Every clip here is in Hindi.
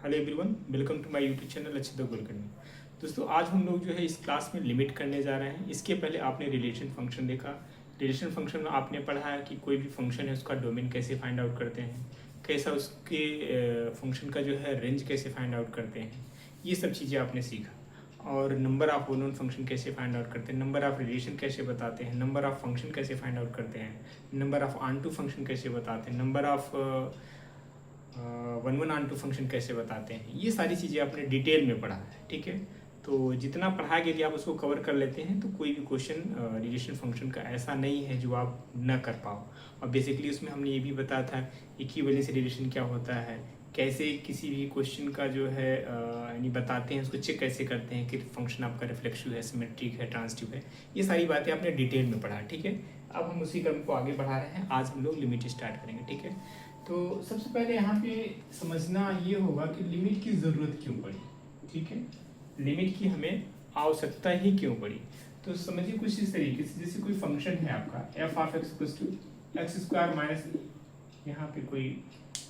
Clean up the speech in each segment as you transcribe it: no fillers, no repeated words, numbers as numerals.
Hello everyone, welcome to my YouTube channel अच्छे कुलकर्णी। दोस्तों, आज हम लोग जो है इस क्लास में लिमिट करने जा रहे हैं। इसके पहले आपने रिलेशन फंक्शन देखा। रिलेशन फंक्शन में आपने पढ़ा है कि कोई भी फंक्शन है उसका डोमेन कैसे फाइंड आउट करते हैं, कैसा उसके फंक्शन का जो है रेंज कैसे फाइंड आउट करते हैं, ये सब चीज़ें आपने सीखा। और नंबर ऑफ नोन फंक्शन कैसे फाइंड आउट करते हैं, नंबर ऑफ रिलेशन कैसे बताते हैं, नंबर ऑफ फंक्शन कैसे फाइंड आउट करते हैं, number of onto function कैसे बताते हैं, number of one onto function कैसे बताते हैं, ये सारी चीज़ें आपने डिटेल में पढ़ा है। ठीक है, तो जितना पढ़ा के लिए आप उसको कवर कर लेते हैं तो कोई भी क्वेश्चन रिलेशन फंक्शन का ऐसा नहीं है जो आप न कर पाओ। और बेसिकली उसमें हमने ये भी बताया था इक्विवेलेंस रिलेशन क्या होता है, कैसे किसी भी क्वेश्चन का जो है यानी बताते हैं, उसको चेक कैसे करते हैं कि फंक्शन आपका रिफ्लेक्सिव है, सिमेट्रिक है, ट्रांजिटिव है। ये सारी बातें आपने डिटेल में पढ़ा। ठीक है, अब हम उसी क्रम को आगे बढ़ा रहे हैं। आज हम लोग लिमिट स्टार्ट करेंगे। ठीक है, तो सबसे पहले यहाँ पे समझना ये होगा कि लिमिट की ज़रूरत क्यों पड़ी। ठीक है, लिमिट की हमें आवश्यकता ही क्यों पड़ी। तो समझिए कुछ इस तरीके से, जैसे कोई फंक्शन है आपका f of x equals to x square minus, यहाँ पे कोई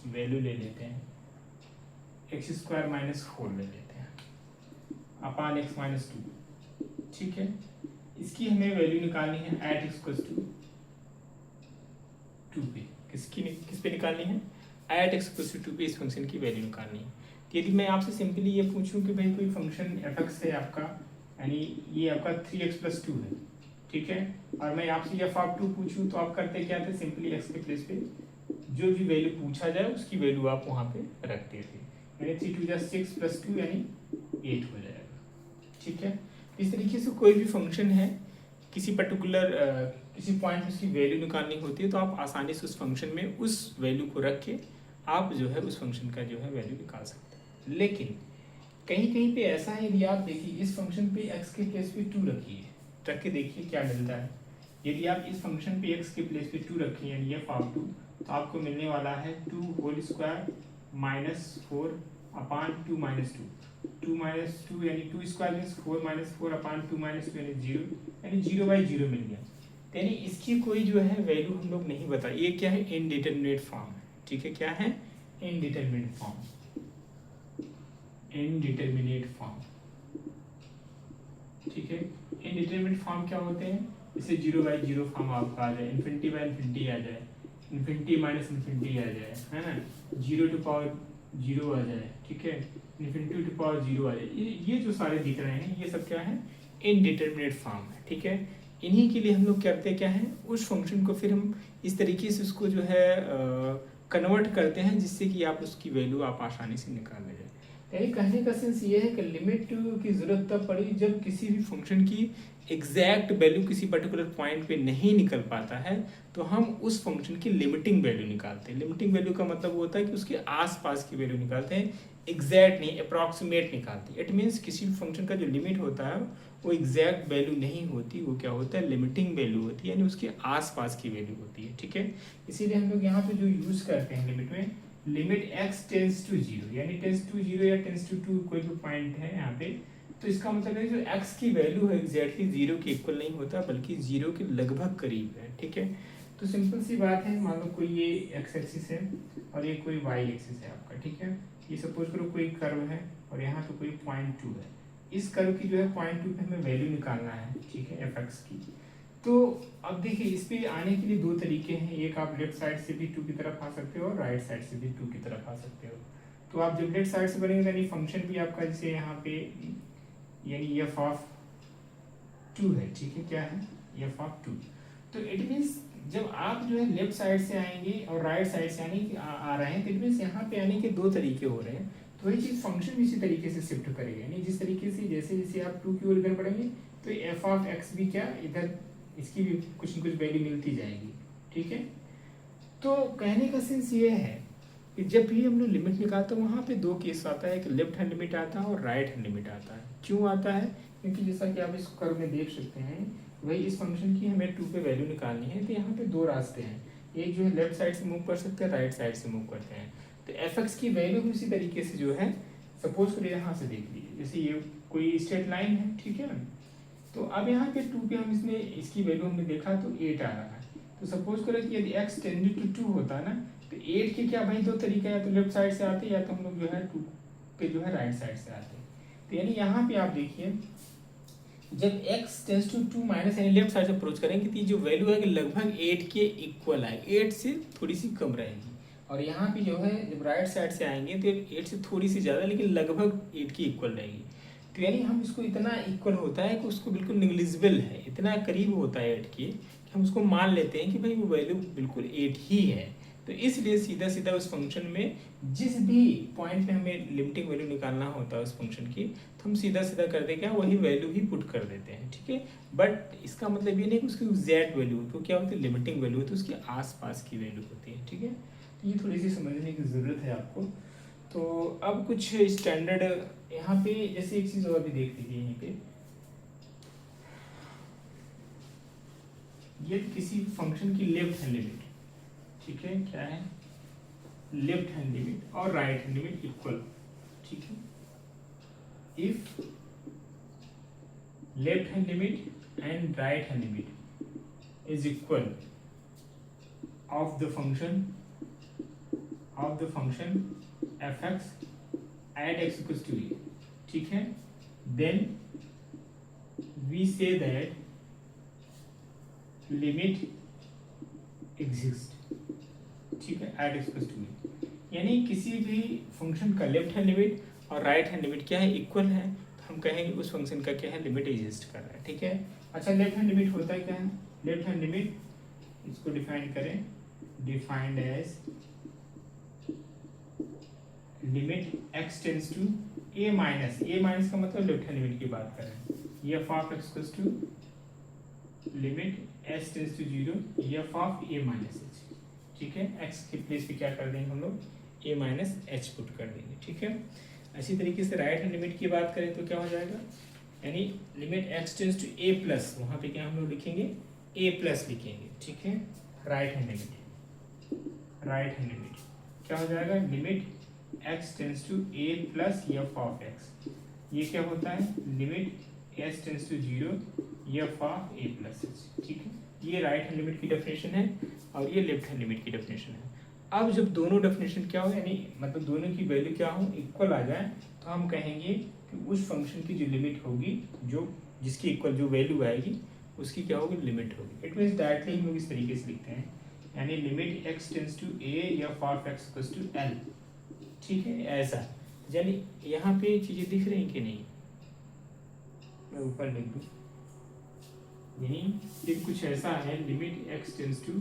वैल्यू ले लेते हैं एक्स स्क्वायर माइनस 4 ले लेते हैं अपान एक्स माइनस 2। ठीक है, इसकी हमें वैल्यू निकालनी है एट एक्स इक्वल्स टू 2 पे। किस पे निकालनी है? एट एक्स इक्वल्स टू 2 पे इस फंक्शन की वैल्यू निकालनी है। तो यदि मैं आपसे सिंपली ये पूछूं कि भाई कोई फंक्शन एफ एक्स है आपका, यानी ये आपका 3x प्लस 2 है। ठीक है, और मैं आपसे एफ ऑफ 2 पूछूं तो आप करते क्या थे, सिंपली एक्स के प्लेस पे जो भी वैल्यू पूछा जाए उसकी वैल्यू आप वहाँ पे रखते थे। यानी 3 2 6 प्लस 2 यानी 8 हो जाएगा। ठीक है, इस तरीके से कोई भी फंक्शन है, किसी पर्टिकुलर किसी पॉइंट में उसकी वैल्यू निकालनी होती है तो आप आसानी से उस फंक्शन में उस वैल्यू को रख के आप जो है उस फंक्शन का जो है वैल्यू निकाल सकते हैं। लेकिन कहीं कहीं पे ऐसा है, यदि आप देखिए इस फंक्शन पे x के प्लेस पे 2 रखिए, रख के देखिए क्या मिलता है। यदि आप इस फंक्शन पे x के प्लेस पे 2 रखें यानी एफ ऑफ 2, तो आपको मिलने वाला है 2 होल स्क्वायर माइनस 4 अपान 2 माइनस 2 माइनस 2 यानी 2 स्क्वायर मीन्स 4 माइनस 4 अपान 2 माइनस 2 यानी 0, यानी 0/0 मिल गया। यानी इसकी कोई जो है वैल्यू हम लोग नहीं बता। ये क्या है? इनडिटरमिनेट फॉर्म है। ठीक है, क्या है? Indeterminate form, indeterminate form. ठीक है, इनडिटरमिनेट फॉर्म क्या होते हैं? जैसे 0/0 फॉर्म आपका आ जाए, इन्फिनिटी आ जाए, इन्फिनिटी माइनस इन्फिनिटी आ जाए, है ना, 0 टू पावर 0 आ जाए। ठीक है, इन्फिनिटी टू पावर 0 आ जाए। ये जो सारे दिख रहे हैं ये सब क्या है? इनडिटरमिनेट फॉर्म है। ठीक है, इन्हीं के लिए हम लोग करते क्या है, उस फंक्शन को फिर हम इस तरीके से उसको जो है कन्वर्ट करते हैं जिससे कि आप उसकी वैल्यू आप आसानी से निकाल ले जाए। यानी कहने का सेंस ये है कि लिमिट की जरूरत तब पड़ी जब किसी भी फंक्शन की एग्जैक्ट वैल्यू किसी पर्टिकुलर पॉइंट पे नहीं निकल पाता है तो हम उस फंक्शन की लिमिटिंग वैल्यू निकालते हैं। लिमिटिंग वैल्यू का मतलब होता है कि उसके आसपास की वैल्यू निकालते हैं, एग्जैक्ट नहीं, अप्रॉक्सीमेट निकालते हैं। इट मीन्स किसी भी फंक्शन का जो लिमिट होता है वो एग्जैक्ट वैल्यू नहीं होती, वो क्या होता है? लिमिटिंग वैल्यू होती है, यानी उसके आसपास की वैल्यू होती है। ठीक है, इसीलिए हम लोग यहाँ पे जो यूज करते हैं लिमिट में, लिमिट x टेंस टू 0 यानी टेंस टू 0 या टेंस टू 2 कोई भी पॉइंट है यहाँ पे, तो इसका मतलब है जो x की वैल्यू है एग्जैक्टली 0 के इक्वल नहीं होता बल्कि 0 के लगभग करीब है। ठीक है, तो सिंपल सी बात है, मान लो कोई ये x एक्सिस है और ये कोई y एक्सिस है आपका। ठीक है, ये सपोज करो कोई कर्व है और यहाँ पे कोई पॉइंट 2 है। इस कर्व की जो है पॉइंट 2 पे हमें वैल्यू निकालना है। ठीक है, एफ एक्स की। तो अब देखिए इस पे आने के लिए दो तरीके हैं, एक आप लेफ्ट साइड से भी 2 की तरफ आ सकते हो और राइट साइड से भी 2 की तरफ आ सकते हो। तो आप जब लेफ्ट साइड से बनेंगे यानी फंक्शन भी आपका जैसे यहाँ पे यानी एफ ऑफ 2 है। ठीक है, क्या है? F of 2। तो इट मीन्स जब आप जो है लेफ्ट साइड से आएंगे और राइट साइड से आ रहे हैं तो इट मीन्स यहाँ पे आने के दो तरीके हो रहे हैं। तो वही चीज़ फंक्शन भी इसी तरीके से शिफ्ट करेगा, यानी जिस तरीके से जैसे जैसे आप 2 की ओर इधर बढ़ेंगे तो एफ ऑफ एक्स भी क्या इधर इसकी भी कुछ न कुछ वैल्यू मिलती जाएगी। ठीक है, तो कहने का सेंस ये है कि जब भी हम लोग लिमिट निकालते हैं वहाँ पे दो केस आता है, एक लेफ्ट हैंड लिमिट आता है और राइट हैंड लिमिट आता है। क्यों आता है? क्योंकि जैसा कि आप इस कर्व में देख सकते हैं, वही इस फंक्शन की हमें 2 पे वैल्यू निकालनी है तो यहाँ पे दो रास्ते हैं, एक जो है लेफ्ट साइड से मूव कर सकते हैं, राइट साइड से मूव करते हैं। तो एफ एक्स की वैल्यू भी उसी तरीके से जो है, सपोज करिए यहाँ से देख लीजिए जैसे ये कोई स्ट्रेट लाइन है। ठीक है, तो अब यहाँ पे 2 पे हम इसमें इसकी वैल्यू हमने देखा तो 8 आ रहा है। तो सपोज करें कि यदि x टेंडेड टू 2 होता ना तो 8 के क्या भाई दो तरीका है, या तो लेफ्ट साइड से आते या तो हम लोग जो है 2 आपके जो है राइट साइड से आते हैं। तो यानी यहाँ पे आप देखिए जब x टेंस टू 2 माइनस यानी लेफ्ट साइड से अप्रोच करेंगे तो ये जो वैल्यू है लगभग 8 के इक्वल है, 8 से थोड़ी सी कम रहेगी। और यहाँ पे जो है जब राइट साइड से आएंगे तो 8 से थोड़ी सी ज़्यादा लेकिन लगभग 8 की इक्वल रहेगी। तो यानी हम इसको इतना इक्वल होता है कि उसको बिल्कुल निग्लिजिबल है, इतना करीब होता है 8 के कि हम उसको मान लेते हैं कि भाई वो वैल्यू बिल्कुल 8 ही है। तो इसलिए सीधा सीधा उस फंक्शन में जिस भी पॉइंट पे हमें लिमिटिंग वैल्यू निकालना होता है उस फंक्शन की, तो हम सीधा सीधा करते क्या वही वैल्यू ही पुट कर देते हैं, ठीक है। बट इसका मतलब ये नहीं कि उसकी एग्जैक्ट वैल्यू, तो क्या होती है लिमिटिंग वैल्यू तो उसके आसपास की वैल्यू होती है, ठीक है। तो ये थोड़ी सी समझने की ज़रूरत है आपको। तो अब कुछ स्टैंडर्ड यहाँ पे जैसे एक चीज़ और भी देख लीजिए यहीं पे, ये किसी फंक्शन की लेफ्ट हैंड लिमिट, ठीक है, क्या है लेफ्ट हैंड लिमिट और राइट हैंड लिमिट इक्वल, ठीक है। If left hand limit and right hand limit is equal of the function fx at x equals to a, ठीक है, then we say that limit exist, ठीक है, at x equals to a। यानी किसी भी फंक्शन का लेफ्ट हैंड लिमिट और राइट हैंड लिमिट क्या है इक्वल है, तो हम कहेंगे उस फंक्शन का क्या है लिमिट एग्जिस्ट कर रहा है, ठीक है। अच्छा लेफ्ट हैंड लिमिट होता है क्या है, लेफ्ट हैंड लिमिट इसको डिफाइन करें, defined as limit x tends to a minus का मतलब लेफ्ट हैंड लिमिट की बात करें, f of x equals to limit s tends to 0 f of a minus h, ठीक है। x के प्लेस पे क्या कर देंगे हम लोग a माइनस h पुट कर देंगे, ठीक है। इसी तरीके से राइट हैंड लिमिट की बात करें तो क्या हो जाएगा, यानी limit x tends to a plus, वहाँ पे क्या हम लोग लिखेंगे a प्लस लिखेंगे, ठीक है। राइट हैंड लिमिट क्या हो जाएगा, limit x tends to a plus f of x, ये क्या होता है limit s tends to 0 f of a plus h, ठीक है। ये राइट हैंड लिमिट की डेफिनेशन है और ये लेफ्ट हैंड लिमिट की डेफिनेशन है। अब जब दोनों डेफिनेशन क्या हो यानी मतलब दोनों की वैल्यू क्या हो इक्वल आ जाए, तो हम कहेंगे कि उस फंक्शन की जो लिमिट होगी, जो जिसकी इक्वल जो वैल्यू आएगी उसकी क्या होगी लिमिट होगी। इट मीन्स डायरेक्टली हम लोग इस तरीके से लिखते हैं, यानी limit x tends to a f of x equals to l, ठीक है। ऐसा यानी यहाँ पे चीजें दिख रही कि नहीं, मैं ऊपर लिख दूं, यानी ये कुछ ऐसा है limit x tends to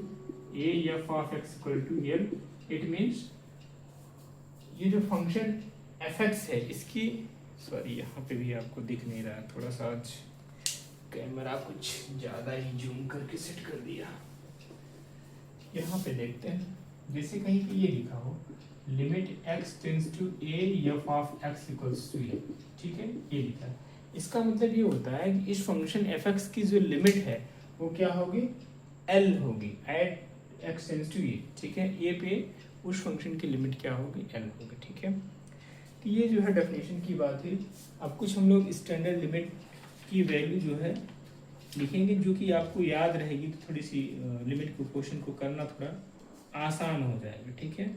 a f of x equal to l, it means ये जो फंक्शन fx है इसकी, सॉरी यहाँ पे भी आपको दिख नहीं रहा, थोड़ा सा आज कैमरा कुछ ज़्यादा ही जूम करके सेट कर दिया। यहाँ पे देखते हैं, जैसे कहीं पे ये लिखा हो limit x tends to a f of x equals to a, ठीक है, ये लिखा है। इसका मतलब ये होता है कि इस फंक्शन fx की जो लिमिट है वो क्या होगी l होगी at x tends to a, ठीक है। a पे उस फंक्शन की लिमिट क्या होगी l होगी, ठीक है। तो ये जो है डेफिनेशन की बात है। अब कुछ हम लोग स्टैंडर्ड लिमिट की वैल्यू जो है लिखेंगे जो कि आपको याद रहेगी, तो थोड़ी सी लिमिट को क्वेश्चन को करना थोड़ा आसान हो जाएगा, ठीक है।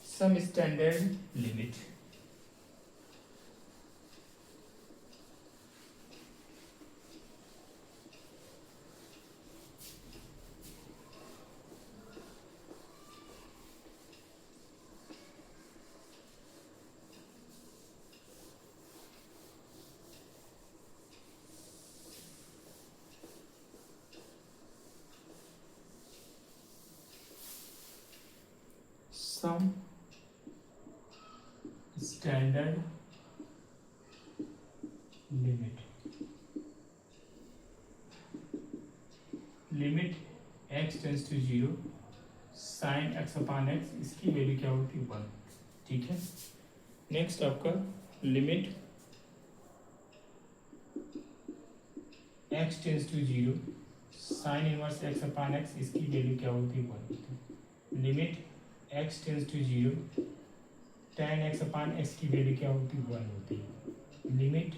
Some standard limit, some standard limit, limit x tends to 0 sine x upon x, इसकी वैल्यू क्या होती है 1, ठीक है। नेक्स्ट आपका limit x tends to 0 sine inverse x upon x, इसकी वैल्यू क्या होती है 1, limit x tends to 0 tan x upon x की वैल्यू क्या होती है 1 होती है, limit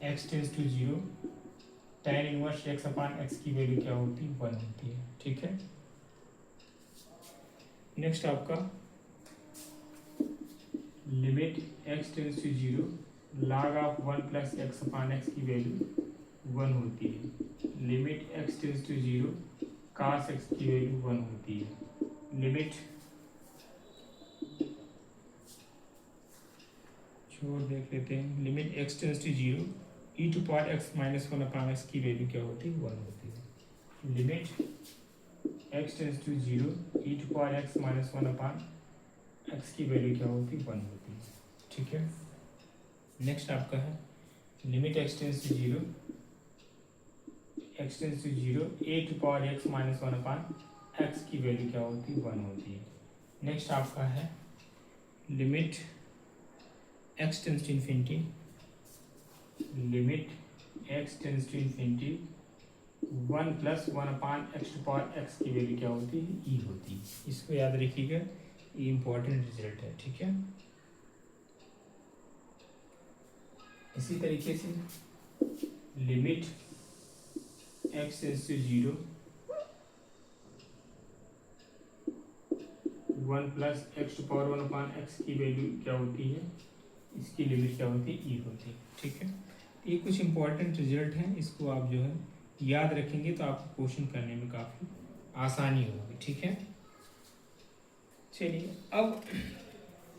x tends to 0 tan inverse x upon x की वैल्यू क्या होती है 1 होती है, ठीक है। नेक्स्ट आपका limit x tends to zero log of 1 plus x upon x की वैल्यू 1 होती है। Limit x tends to zero cos x की वैल्यू 1 होती है। लिमिट छोड़ देख लेते हैं। Limit x tends to zero e to power x minus 1 upon x की वैल्यू क्या होती है? 1 होती है। Limit x tends to zero e to power x minus 1 upon x की वैल्यू क्या होती है? 1 होती है। ठीक है, नेक्स्ट आपका है limit x tends to zero a to power x minus 1 upon x की वैल्यू क्या होती है? 1 होती है। नेक्स्ट आपका है limit x tends to infinity, limit x tends to infinity 1 plus 1 upon x to power x की वैल्यू क्या होती है? e होती है। इसको याद रखिएगा, ये इंपॉर्टेंट रिजल्ट है। ठीक है, इसी तरीके से limit x tends to zero 1 plus x to power 1 upon x की वैल्यू क्या होती है? इसकी लिमिट क्या होती है? e होती है। ठीक है, ये कुछ इंपॉर्टेंट रिजल्ट हैं, इसको आप जो है याद रखेंगे तो आपको क्वेश्चन करने में काफ़ी आसानी होगी। ठीक है, चलिए अब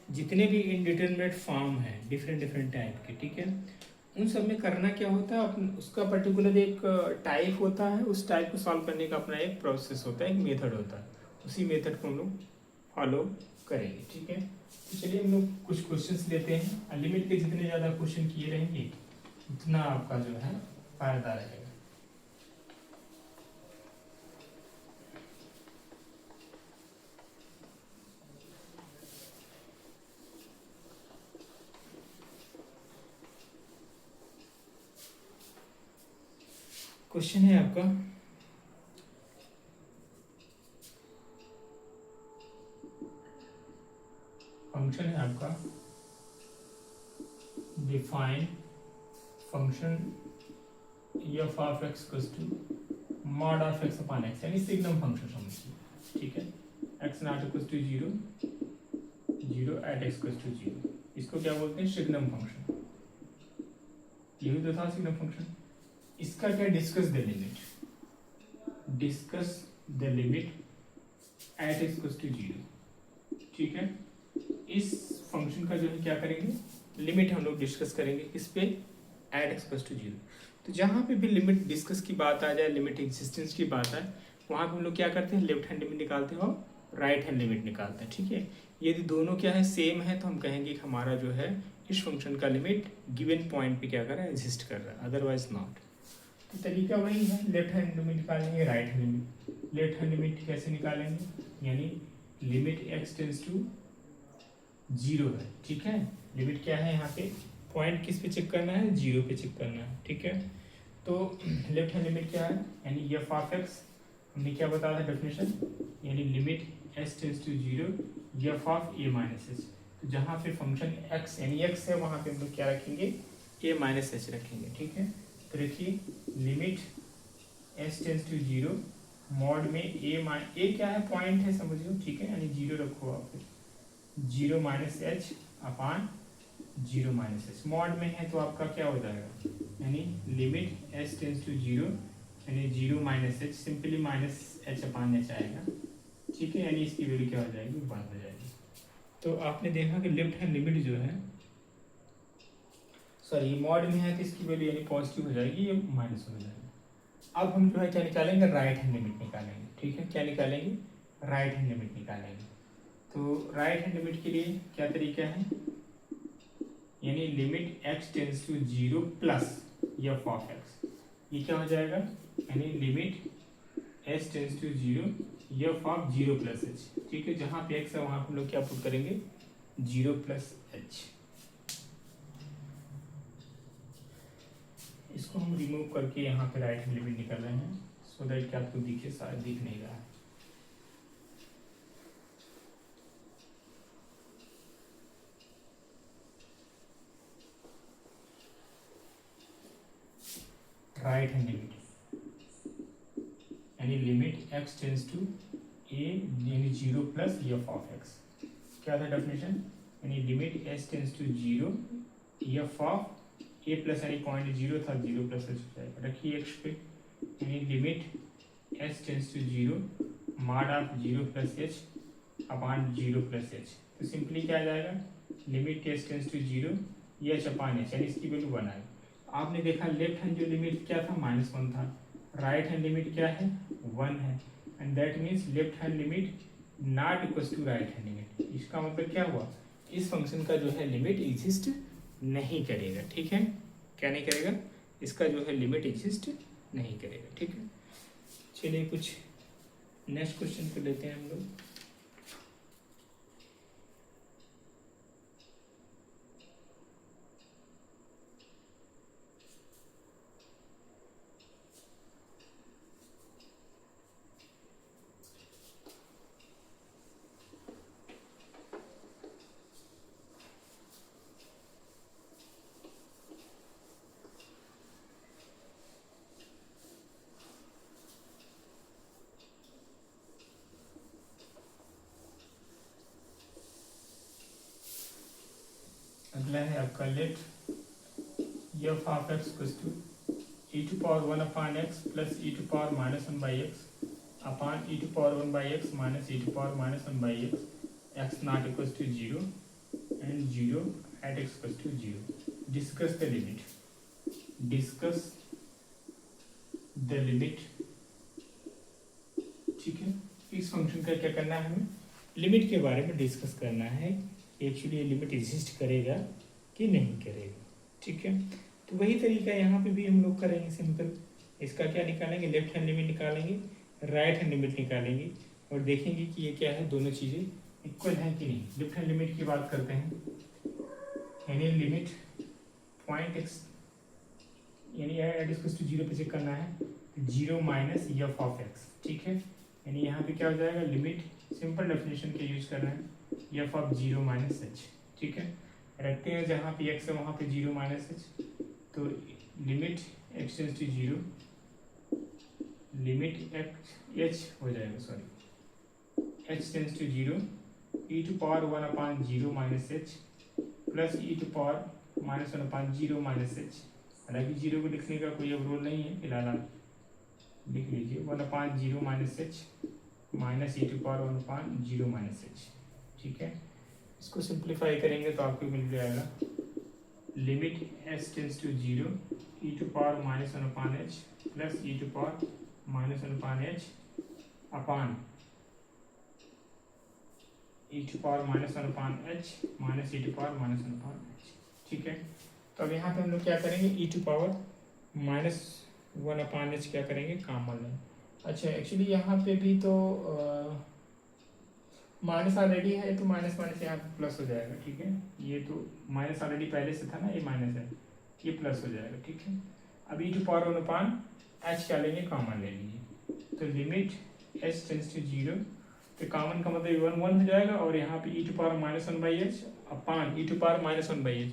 जितने भी इनडिटरमिनेट फॉर्म हैं डिफरेंट टाइप के, ठीक है, उन सब में करना क्या होता है, अपन उसका पर्टिकुलर एक टाइप होता है, उस टाइप को सॉल्व करने का अपना एक प्रोसेस होता है, एक मेथड होता है, उसी मेथड को हम लोग फॉलो करेंगे। ठीक है, तो चलिए हम लोग कुछ क्वेश्चंस लेते हैं। लिमिट के जितने ज़्यादा क्वेश्चन किए रहेंगे उतना आपका जो है फायदा रहेगा। क्वेश्चन है आपका फंक्शन है आपका define function f of x equals to mod of x upon x, यानी सिग्नम फंक्शन समझिए। ठीक है, x not equals to zero, zero at x equals to zero, इसको क्या बोलते हैं? Signum function. यही तो था सिग्नम फंक्शन। इसका क्या? Discuss the limit, discuss the limit at x equals to zero. ठीक है, इस फंक्शन का जो है क्या करेंगे? लिमिट हम लोग डिस्कस करेंगे किस पे? At x equals to zero. तो जहाँ पे भी लिमिट डिस्कस की बात आ जाए, लिमिट एग्जिस्टेंस की बात आए, वहाँ पे हम लोग क्या करते हैं? लेफ्ट हैंड लिमिट निकालते हैं और राइट हैंड लिमिट निकालते हैं। ठीक है, यदि दोनों क्या है? सेम है, तो हम कहेंगे कि हमारा जो है इस फंक्शन का लिमिट गिवन पॉइंट पे क्या कर रहा है? एग्जिस्ट कर रहा है, अदरवाइज नॉट। तो तरीका वही है, लेफ्ट हैंड लिमिट निकालेंगे, right hand limit. Left hand limit कैसे निकालेंगे? यानी limit x tends to zero है। ठीक है, लिमिट क्या है यहाँ पे? पॉइंट किस पे चेक करना है? जीरो पे चेक करना है। ठीक है, तो लेफ्ट हैंड लिमिट क्या है? यानी एफ ऑफ एक्स, हमने क्या बताया था डेफिनेशन? यानी limit s tends to zero f of a minus h. तो जहाँ पे फंक्शन एक्स यानी एक्स है, वहाँ पे हम लोग क्या रखेंगे? ए माइनस एच रखेंगे। ठीक है, तो देखिए limit s tends to zero mod में ए क्या है? पॉइंट है, समझिए। ठीक है, यानी जीरो रखो आप, zero minus h upon zero minus h. Mod में है तो आपका क्या हो जाएगा? यानी limit s tends to zero यानी zero minus h, simply minus h upon h आएगा। ठीक है, यानी इसकी वैल्यू क्या हो जाएगी? 1 हो जाएगी। तो आपने देखा कि लेफ्ट हैंड लिमिट जो है, सॉरी मॉड में है तो इसकी वैल्यू यानी पॉजिटिव हो जाएगी, ये माइनस हो जाएगा। अब हम जो है क्या निकालेंगे? राइट हैंड लिमिट निकालेंगे। ठीक है, क्या निकालेंगे? राइट हैंड लिमिट निकालेंगे। तो राइट हैंड लिमिट के लिए क्या तरीका है? यानी limit x tends to zero plus f of x, ये क्या हो जाएगा? यानी limit s tends to zero f of zero plus h. ठीक है, जहाँ पे x है वहाँ पे हम लोग क्या पुट करेंगे? Zero plus H. इसको हम रिमूव करके यहाँ पे राइट हैंड लिमिट निकाल रहे हैं, सो दैट कि आपको दिखे, शायद दिख नहीं रहा है। राइट हैंड लिमिट यानी limit x tends to a यानी zero plus f of x. क्या था डेफिनेशन? यानी limit s tends to zero f of a plus यानी पॉइंट जीरो था, जीरो प्लस एच हो जाएगा, रखिए एक्स पे, यानी limit s tends to zero mod of zero plus h upon zero plus h. तो सिंपली क्या आ जाएगा, limit s tends to zero H upon H, यानी इसकी वैल्यू 1 आएगी। आपने देखा लेफ्ट हैंड जो लिमिट क्या था, -1 था, राइट हैंड लिमिट क्या है, 1 है, and that means left hand limit not equal to right hand limit. इसका मतलब क्या हुआ, इस फंक्शन का जो है लिमिट एग्जिस्ट नहीं करेगा, ठीक है, क्या नहीं करेगा, इसका जो है लिमिट एग्जिस्ट नहीं करेगा, ठीक है। चलिए कुछ नेक्स्ट क्वेश्चन को लेते हैं हम लोग। अगला है आपका let f of x equals to e to power 1 upon x plus e to power -1 by x upon e to power 1 by x minus e to power -1 by x, x not equals to zero and zero at x equals to zero. Discuss the limit, discuss the limit, ठीक है। इस फंक्शन का क्या करना है, हमें लिमिट के बारे में डिस्कस करना है, एक्चुअली ये लिमिट एग्जिस्ट करेगा कि नहीं करेगा, ठीक है। तो वही तरीका यहाँ पे भी हम लोग करेंगे सिंपल, इसका क्या निकालेंगे, लेफ्ट हैंड लिमिट निकालेंगे, राइट हैंड लिमिट निकालेंगे और देखेंगे कि ये क्या है, दोनों चीज़ें इक्वल हैं कि नहीं। लेफ्ट हैंड लिमिट की बात करते हैं, यानी लिमिट पॉइंट एक्स यानी एट इक्वल्स टू जीरो पे चेक करना है, zero minus f of x, ठीक है। यानी यहाँ पे क्या हो जाएगा, लिमिट सिंपल डेफिनेशन के यूज कर रहे हैं, F of zero minus h, ठीक है। रखते हैं जहाँ पे एक्स है वहाँ पे जीरो माइनस एच, तो limit x tends to zero, limit h हो जाएगा, sorry h tends to zero e to power 1 upon zero minus h plus e to power -1 upon zero minus h. हालांकि जीरो को लिखने का कोई अब रोल नहीं है, फिलहाल आप लिख लीजिए 1 upon zero minus h minus e to power 1 upon zero minus h, ठीक है। इसको सिंप्लीफाई करेंगे तो आपको मिल जाएगा limit s tends to zero e to power -1 upon h plus e to power -1 upon h upon e to power -1 upon h minus e to power -1 upon h, ठीक है। तो अब यहाँ पे हम लोग क्या करेंगे, ई टू पावर -1 अपॉन एच क्या करेंगे, कॉमन लेंगे। अच्छा एक्चुअली यहाँ पे भी तो माइनस ऑलरेडी है, तो माइनस माइनस यहाँ पे प्लस हो जाएगा, ठीक है। ये तो माइनस ऑलरेडी पहले से था ना, ये माइनस है, ये प्लस हो जाएगा, ठीक है। अब e to power 1 upon h क्या लेंगे, कॉमन ले लीजिए, तो limit h tends to zero, तो कॉमन का मतलब 1 हो जाएगा और यहाँ पे e to power -1 by h upon e to power -1 by h,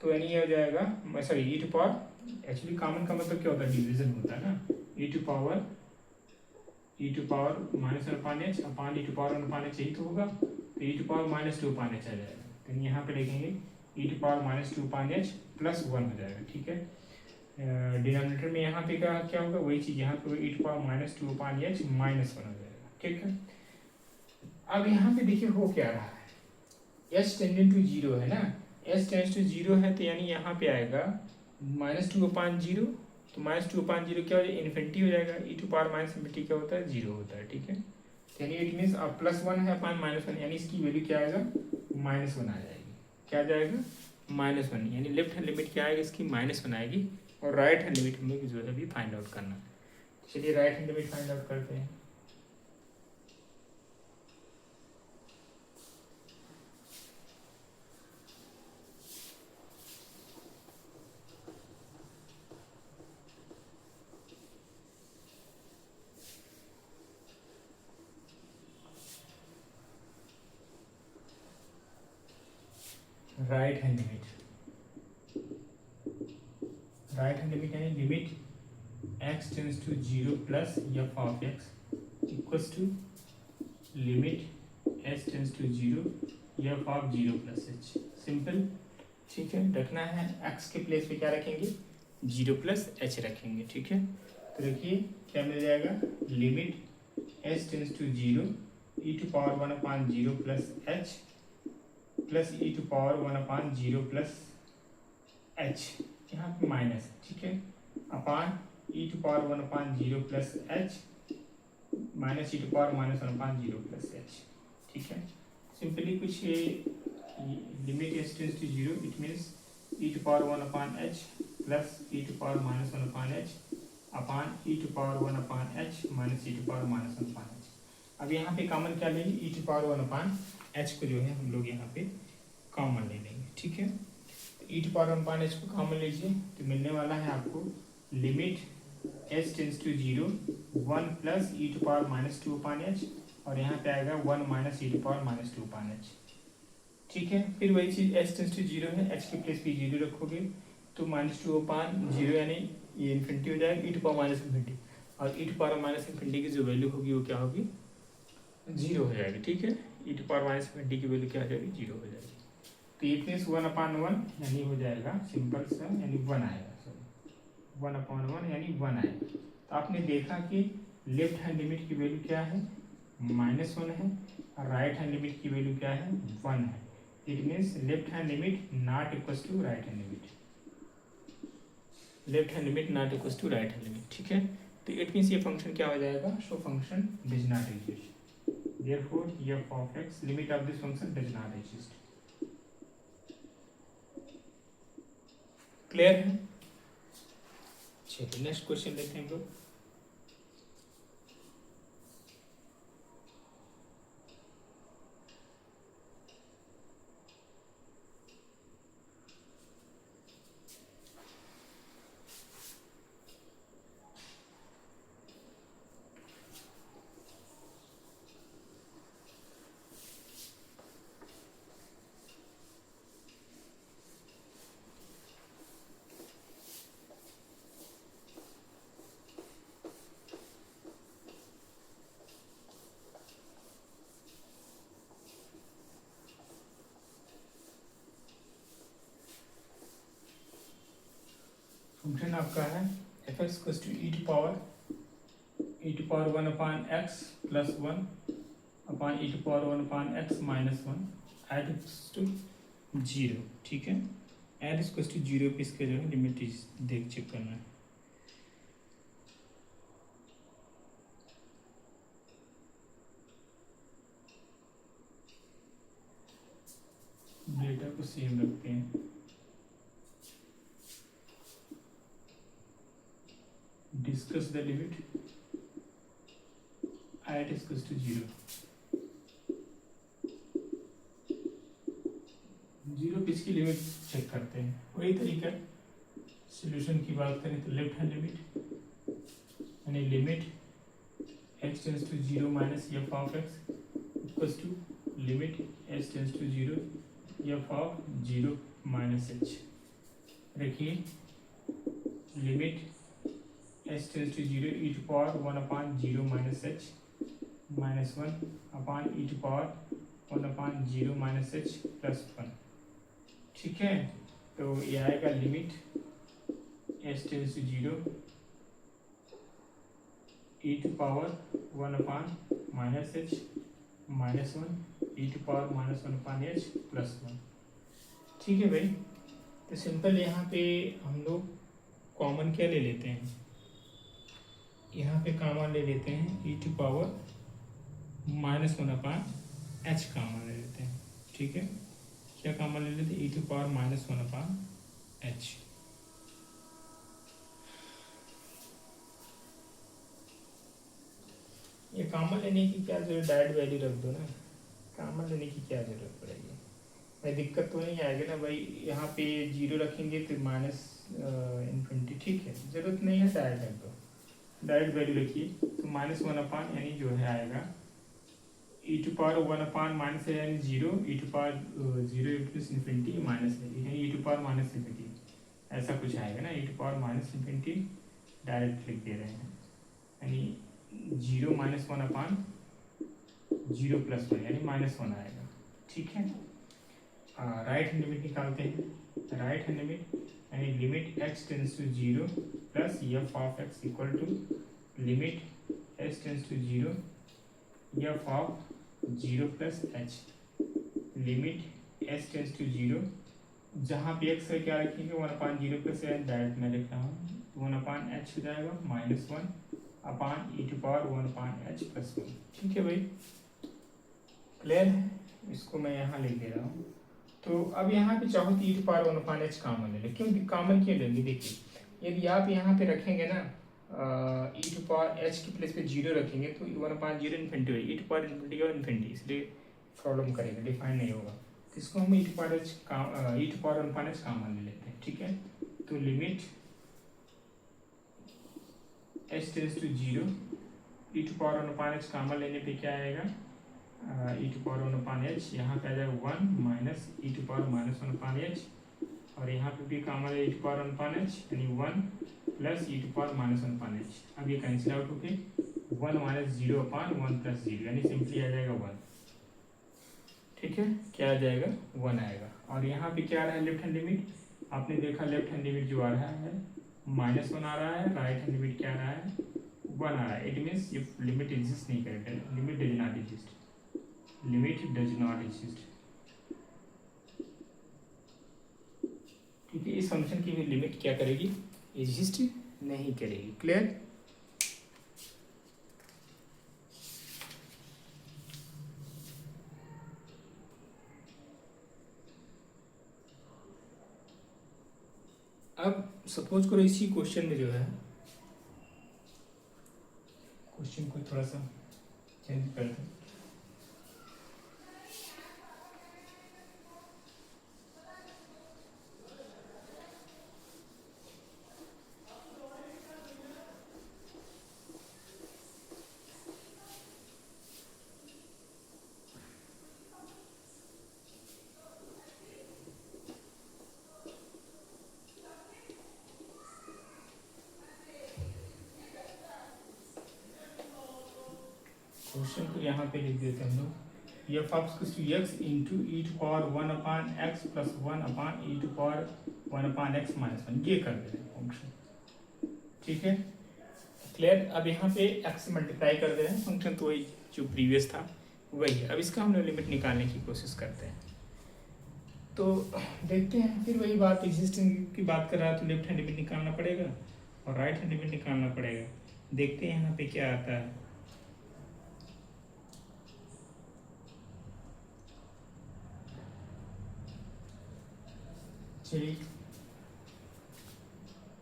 तो यानी ये हो जाएगा, sorry e to power, actually common का मतलब क्या होता है, डिवीजन होता है ना, e to power -1 upon h upon e to power 1 upon h, यही तो होगा, तो e to power -2 upon h आ जाएगा, तो यहाँ पे लिखेंगे e to power -2 upon h plus 1 हो जाएगा, ठीक है। डिनोमिनेटर में यहाँ पे क्या होगा, वही चीज़ यहाँ पे e to power -2 upon H -1 हो जाएगा, ठीक है। अब यहाँ पे देखिए हो क्या रहा है, एच टेंडेंट टू जीरो है ना, एच टेंड्स टू जीरो है, तो यानी यहाँ पे आएगा -2 अपॉन जीरो, तो -2 अपॉन जीरो क्या हो जाएगा, इन्फिनिटी हो जाएगा, ई टू पावर -इन्फिनिटी क्या होता है, जीरो होता है, ठीक है। यानी इट मीन्स अब +1 है अपॉन -1, यानी इसकी वैल्यू क्या आएगा, -1 आ जाएगी, क्या आ जाएगा, -1, यानी लेफ्ट हैंड लिमिट क्या आएगी इसकी, -1 आएगी, और राइट हैंड लिमिट हम लोग जो है अभी फाइंड आउट करना। चलिए right hand limit find out करते हैं। Right hand limit, right hand limit यानी limit x tends to zero plus f of x equals to limit h tends to zero f of zero plus h. Simple, ठीक है। रखना है एक्स के प्लेस पे क्या रखेंगे, जीरो प्लस एच रखेंगे, ठीक है। तो देखिए क्या मिल जाएगा, limit s tends to zero e to power one upon zero plus h plus e to power one upon zero plus h, यहाँ पे माइनस, ठीक है, upon e to power one upon zero plus h minus e to power minus one upon zero plus h, ठीक है। सिंपली कुछ limit s tends to zero, it means e to power one upon h plus e to power minus one upon h upon e to power one upon h minus e to power minus one upon h. अब यहाँ पे कॉमन क्या लेंगे, e to power one upon h को जो है हम लोग यहाँ पे कॉमन ले लेंगे, ठीक है। E to power one upon h को कॉमन लीजिए तो मिलने वाला है आपको limit s tends to zero one plus e to power minus two upon h और यहाँ पे आएगा one minus e to power minus two upon h, ठीक है। फिर वही चीज़ एस टेंस टू जीरो है, एच के प्लेस पे जीरो रखोगे तो माइनस टू अपान जीरो यानी ये इन्फिनिटी हो जाएगा, ई टू पावर माइनस इन्फिनिटी, और ई टू पावर माइनस इन्फिनिटी की जो वैल्यू होगी वो क्या होगी, जीरो हो जाएगी, ठीक है। E to power minus infinity की वैल्यू क्या हो जाएगी, जीरो हो जाएगी। तो it means one upon one यानी हो जाएगा सिंपल सा, यानी वन आएगा, सॉरी वन अपान वन यानी वन आएगा। तो आपने देखा कि लेफ्ट हैंड लिमिट की वैल्यू क्या है, माइनस वन है, और राइट हैंड लिमिट की वैल्यू क्या है, वन है। It means left hand limit not equals to right hand limit, left hand limit not equals to right hand limit, ठीक है। तो इट मीन्स ये फंक्शन क्या हो जाएगा, show function does not exist, therefore F of x limit of this function does not exist. Clear है। चलिए नेक्स्ट क्वेश्चन लेते हैं हम लोग। फंक्शन आपका है f x equals to e to power one upon x plus one upon e to power one upon x minus one at equals to zero, ठीक है। एट इक्वल्स टू जीरो पे इसके जो है लिमिट देख चेक करना है। डेटा को सेम रखते हैं, discuss the limit at equals to zero, zero पे इसकी लिमिट चेक करते हैं। वही तरीका सॉल्यूशन की बात करें तो लेफ्ट हैंड लिमिट यानी limit x tends to zero minus f of x equals to limit s tends to zero f of zero minus h. देखिए limit s tends to zero e to power one upon zero minus h minus one upon e to power one upon zero minus h plus one, ठीक है। तो ये आएगा limit s tends to zero e to power one upon minus h minus one e to power minus one upon h plus one, ठीक है भाई। तो सिंपल यहाँ पे हम लोग कॉमन क्या ले लेते हैं, यहाँ पे कॉमन ले लेते हैं e to power minus one upon h common ले लेते हैं, ठीक है। क्या कॉमन ले लेते हैं, e to power minus one upon h. ये कॉमन लेने की क्या जरूरत, डायरेक्ट वैल्यू रख दो ना, कॉमन लेने की क्या जरूरत पड़ेगी भाई, दिक्कत तो नहीं आएगी ना भाई। यहाँ पे जीरो रखेंगे तो माइनस इन्फिनिटी, ठीक है, जरूरत नहीं है, डायरेक्ट रख दो, डायरेक्ट वैल्यू रखिए। तो माइनस वन अपान यानी जो है आएगा e to power one upon minus है यानी zero, e to power zero infinity minus है यानी e to power minus infinity, ऐसा कुछ आएगा ना, e to power minus infinity direct लिख दे रहे हैं, यानी zero minus one upon zero plus one यानी माइनस वन आएगा, ठीक है। राइट हैंड लिमिट निकालते हैं। राइट हैंड लिमिट यानी limit x tends to 0 plus f of x equal to limit x tends to 0 f of 0 plus h। Limit x tends to 0, जहाँ पे x है क्या रखेंगे 1/0 प्लस h, डायरेक्ट मैं लिख रहा हूँ 1/h हो जाएगा -1/e⁻1/h प्लस 1। ठीक है भाई, क्लियर है? इसको मैं यहाँ लिख दे रहा हूँ। तो अब यहाँ पे चाहो तो e⁻1/h कॉमन ले लो। क्यों कॉमन क्यों लेंगे? देखिए यदि आप यहाँ पे रखेंगे ना e⁻h की प्लेस पे 0 रखेंगे तो 1/0 इन्फिनिटी होगी, e⁻∞ और इन्फिनिटी, इसलिए प्रॉब्लम करेगा, डिफाइन नहीं होगा। तो इसको हम e⁻1/h कॉमन ले लेते हैं। ठीक है, तो limit h tends to 0, e⁻1/h common लेने पे क्या आएगा e⁻1/h, यहाँ पे आ जाएगा 1 माइनस e⁻−1/h, और यहाँ पे भी कॉमन है e⁻1/h यानी 1 प्लस e⁻−1/h। अब ये कैंसिल आउट होके 1 माइनस 0/1 प्लस 0 यानी सिंपली आ जाएगा 1। ठीक है, क्या आ जाएगा 1 आएगा। और यहाँ पे क्या आ रहा है लेफ्ट हैंड लिमिट, आपने देखा लेफ्ट हैंड लिमिट जो आ रहा है -1 आ रहा है, राइट हैंड लिमिट क्या आ रहा है 1 आ रहा है। इट मीन्स ये लिमिट एग्जिस्ट नहीं करेगा, limit does not exist, limit does not exist. ठीक है, इस फंक्शन की भी लिमिट क्या करेगी, एग्जिस्ट नहीं करेगी। क्लियर? अब सपोज करो इसी क्वेश्चन में जो है, क्वेश्चन को थोड़ा सा चेंज कर दें। क्वेश्चन को यहाँ पे लिख देते हैं हम लोग, F of x into e⁻1/x plus 1/e⁻1/x minus 1, ये कर देते हैं फंक्शन। ठीक है, क्लियर? अब यहाँ पे x से मल्टीप्लाई कर दे रहे हैं, फंक्शन तो वही जो प्रीवियस था वही है। अब इसका हम लोग लिमिट निकालने की कोशिश करते हैं। तो देखते हैं, फिर वही बात एग्जिस्टिंग की बात कर रहा है तो लेफ्ट हैंड लिमिट निकालना पड़ेगा और राइट हैंड लिमिट निकालना पड़ेगा। देखते हैं यहाँ पे क्या आता है। चलिए,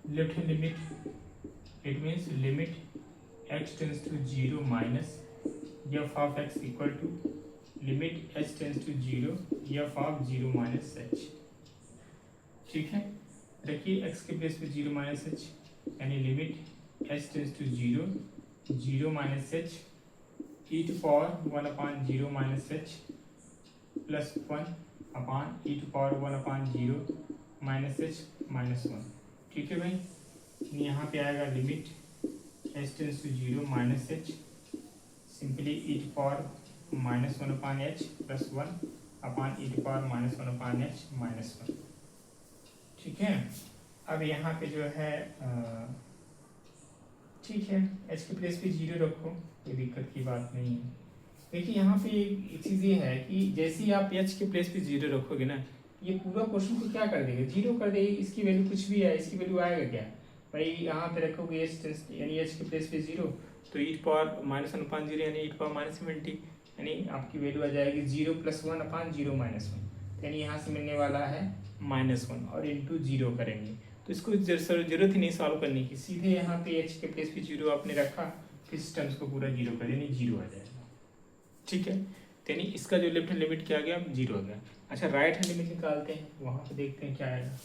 left hand limit, it means limit x tends to 0 minus f of x equal to limit h tends to 0 f of 0 minus h। ठीक है, रखिए x के प्लेस पे 0 माइनस h यानी limit h tends to 0 minus h e⁻1/0 minus h plus 1/e⁻1/0 minus h minus 1। ठीक है भाई, यहाँ पे आएगा limit h tends to 0 minus h, simply e⁻−1/h plus 1/e⁻−1/h minus 1। ठीक है, अब यहाँ पे जो है ठीक है h के प्लेस पे 0 रखो, कोई दिक्कत की बात नहीं है। देखिए यहाँ पे एक चीज़ ये है कि जैसे ही आप h के प्लेस पे 0 रखोगे ना, ये पूरा क्वेश्चन को क्या कर देगा, 0 कर देगी। इसकी वैल्यू कुछ भी है, इसकी वैल्यू आएगा क्या भाई, यहाँ पे रखोगे h यानी h के प्लेस पे 0 तो e⁻−1/0 यानी e⁻−∞ यानी आपकी वैल्यू आ जाएगी 0 प्लस 1/0 माइनस 1, यानी यहाँ से मिलने वाला है -1 और इंटू 0 करेंगे। तो इसको जरूरत ही नहीं सॉल्व करने की, सीधे यहाँ पे h के प्लेस पे 0 आपने रखा, फिर टर्म्स को पूरा 0 कर यानी 0 आ जाएगा। ठीक है, यानी इसका जो लेफ्ट हैंड लिमिट क्या आ गया 0 आ गया। अच्छा, राइट हैंड लिमिट निकालते हैं, वहां पे देखते हैं क्या आएगा।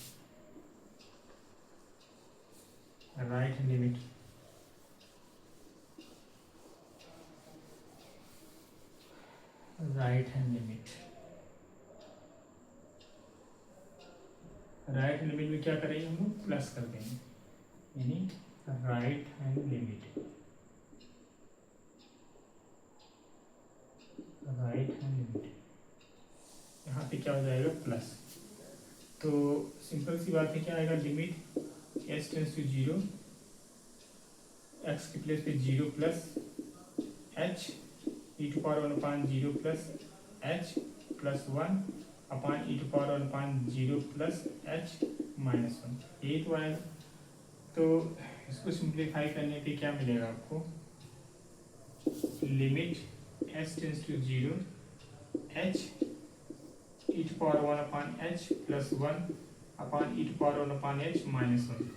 Right hand limit, right hand limit, right hand limit में क्या करेंगे हम लोग, प्लस कर देंगे, यानी right hand limit, right hand limit यहाँ पे क्या हो जाएगा प्लस। तो सिंपल सी बात है, क्या आएगा, limit s tends to zero, x के प्लेस पे zero plus h e to power one upon zero plus h plus one upon e to power one upon zero plus h minus one, यही तो आएगा। तो इसको सिंप्लीफाई करने पे क्या मिलेगा आपको, limit s tends to zero h e to power one upon h plus one upon e to power one upon h minus one.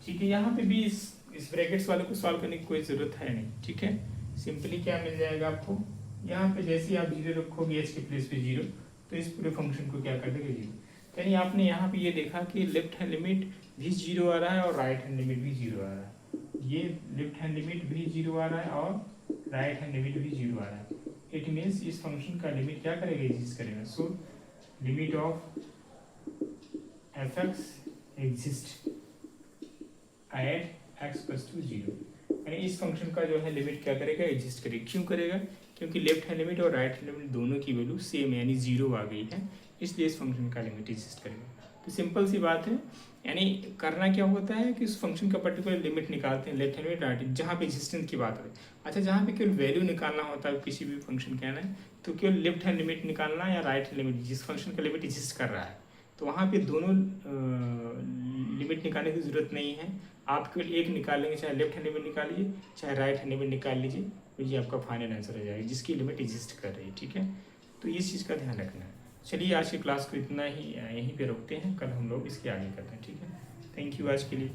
ठीक है, यहाँ पे भी इस ब्रैकेट्स वाले को सॉल्व करने की कोई ज़रूरत है नहीं। ठीक है, सिंपली क्या मिल जाएगा आपको, यहाँ पे जैसे ही आप जीरो रखोगे एच के प्लेस पे जीरो, तो इस पूरे फंक्शन को क्या कर देगा, जीरो। यानी आपने यहाँ पे ये देखा कि लेफ्ट हैंड लिमिट भी जीरो आ रहा है और राइट हैंड लिमिट भी जीरो आ रहा है। ये लेफ्ट हैंड लिमिट भी जीरो आ रहा है और राइट हैंड लिमिट भी जीरो आ रहा है। इट मीन्स इस फंक्शन का लिमिट क्या करेगा, एग्जिस्ट करेगा। So limit of F x exist at x plus two zero, यानी इस फंक्शन का जो है लिमिट क्या करेगा, एग्जिस्ट करेगा। क्यों करेगा, क्योंकि लेफ्ट हैंड लिमिट और राइट हैंड लिमिट दोनों की वैल्यू सेम यानी जीरो आ गई है, इसलिए इस फंक्शन का लिमिट एग्जिस्ट करेगा। तो सिंपल सी बात है, यानी करना क्या होता है कि उस फंक्शन का पर्टिकुलर लिमिट निकालते हैं, लेफ्ट हैंड लिमिट राइट, जहाँ पे एग्जिस्टेंस की बात है। अच्छा, जहाँ पे केवल वैल्यू निकालना होता है किसी भी फंक्शन कहना है, तो केवल लेफ्ट हैंड लिमिट निकालना या राइट हैंड लिमिट, जिस फंक्शन का लिमिट एग्जिस्ट कर रहा है, तो वहाँ पे दोनों लिमिट निकालने की ज़रूरत नहीं है। आप केवल एक निकाल लेंगे, चाहे लेफ्ट हैंड लिमिट निकालिए चाहे राइट हैंड लिमिट निकाल लीजिए, तो ये आपका फाइनल आंसर हो जाएगा जिसकी लिमिट एग्जिस्ट कर रही है। ठीक है, तो इस चीज़ का ध्यान रखना है। चलिए आज की क्लास को इतना ही यहीं पे रोकते हैं, कल हम लोग इसके आगे करते हैं। ठीक है, थैंक यू आज के लिए।